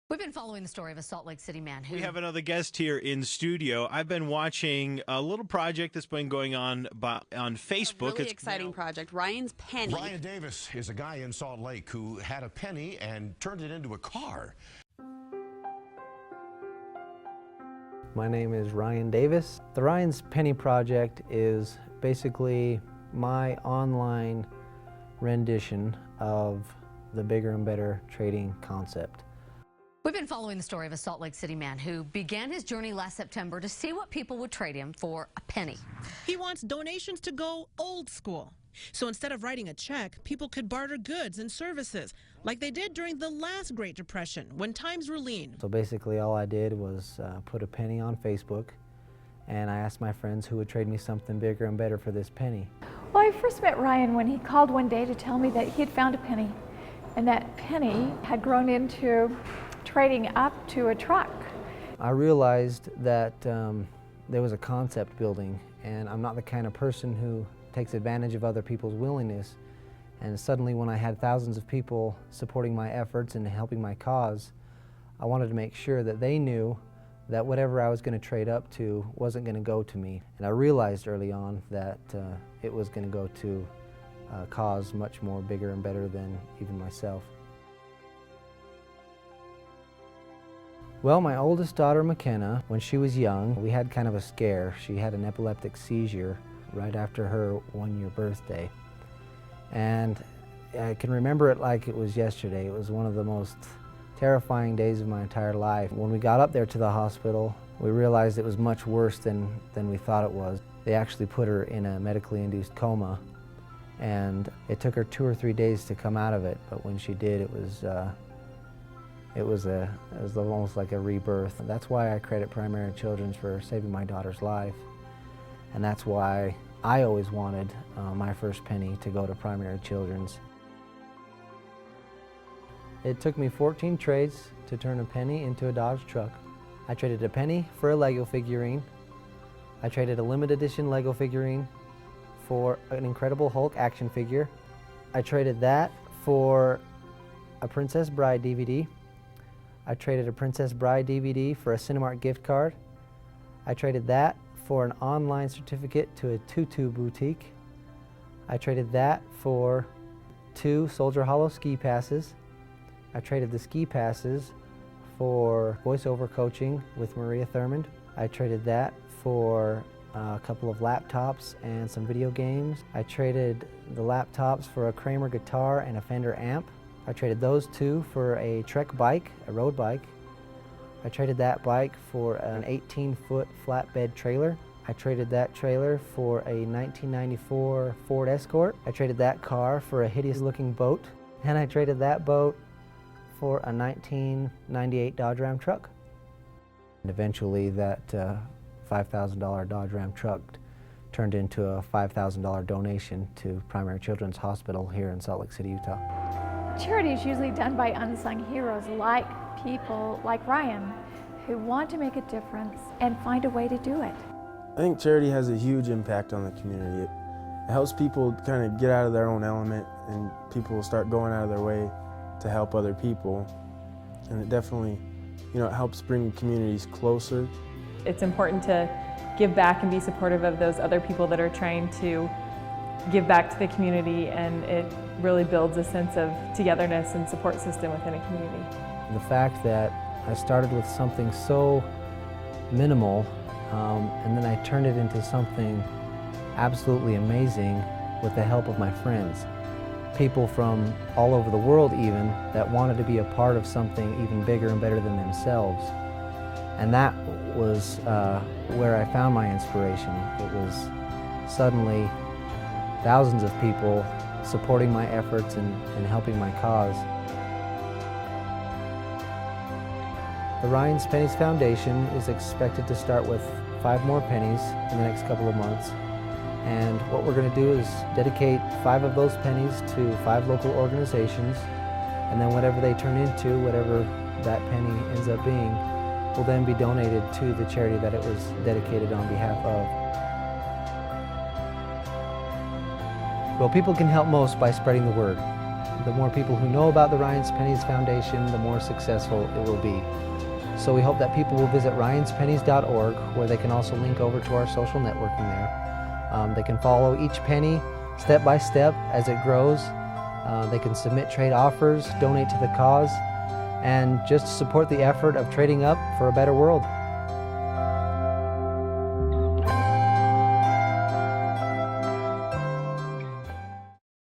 We've been following the story of a Salt Lake City man who... We have another guest here in studio. I've been watching a little project that's been going on Facebook. Really exciting project, Ryan's Penny. Ryan Davis is a guy in Salt Lake who had a penny and turned it into a car. My name is Ryan Davis. The Ryan's Penny Project is basically my online rendition of the bigger and better trading concept. We've been following the story of a Salt Lake City man who began his journey last September to see what people would trade him for a penny. He wants donations to go old school. So instead of writing a check, people could barter goods and services like they did during the last Great Depression when times were lean. So basically all I did was put a penny on Facebook, and I asked my friends who would trade me something bigger and better for this penny. Well, I first met Ryan when he called one day to tell me that he had found a penny, and that penny had grown into trading up to a truck. I realized that there was a concept building, and I'm not the kind of person who takes advantage of other people's willingness. And suddenly when I had thousands of people supporting my efforts and helping my cause, I wanted to make sure that they knew that whatever I was going to trade up to wasn't going to go to me. And I realized early on that it was going to go to a cause much more bigger and better than even myself. Well, my oldest daughter, McKenna, when she was young, we had kind of a scare. She had an epileptic seizure right after her one-year birthday. And I can remember it like it was yesterday. It was one of the most terrifying days of my entire life. When we got up there to the hospital, we realized it was much worse than we thought it was. They actually put her in a medically induced coma, and it took her 2 or 3 days to come out of it, but when she did, it was almost like a rebirth. That's why I credit Primary Children's for saving my daughter's life. And that's why I always wanted my first penny to go to Primary Children's. It took me 14 trades to turn a penny into a Dodge truck. I traded a penny for a Lego figurine. I traded a limited edition Lego figurine for an Incredible Hulk action figure. I traded that for a Princess Bride DVD. I traded a Princess Bride DVD for a Cinemark gift card. I traded that for an online certificate to a tutu boutique. I traded that for 2 Soldier Hollow ski passes. I traded the ski passes for voiceover coaching with Maria Thurmond. I traded that for a couple of laptops and some video games. I traded the laptops for a Kramer guitar and a Fender amp. I traded those 2 for a Trek bike, a road bike. I traded that bike for an 18-foot flatbed trailer. I traded that trailer for a 1994 Ford Escort. I traded that car for a hideous-looking boat. And I traded that boat for a 1998 Dodge Ram truck. And eventually that $5,000 Dodge Ram truck turned into a $5,000 donation to Primary Children's Hospital here in Salt Lake City, Utah. Charity is usually done by unsung heroes like people like Ryan who want to make a difference and find a way to do it. I think charity has a huge impact on the community. It helps people kind of get out of their own element, and people will start going out of their way to help other people. And it definitely, it helps bring communities closer. It's important to give back and be supportive of those other people that are trying to give back to the community, and it really builds a sense of togetherness and support system within a community. The fact that I started with something so minimal and then I turned it into something absolutely amazing with the help of my friends. People from all over the world even that wanted to be a part of something even bigger and better than themselves. And that was where I found my inspiration. It was suddenly thousands of people supporting my efforts and helping my cause. The Ryan's Pennies Foundation is expected to start with 5 more pennies in the next couple of months. And what we're going to do is dedicate 5 of those pennies to 5 local organizations, and then whatever they turn into, whatever that penny ends up being, will then be donated to the charity that it was dedicated on behalf of. Well, people can help most by spreading the word. the more people who know about the Ryan's Pennies Foundation, the more successful it will be. So we hope that people will visit ryanspennies.org, where they can also link over to our social networking there. They can follow each penny step by step as it grows. They can submit trade offers, donate to the cause, and just support the effort of trading up for a better world.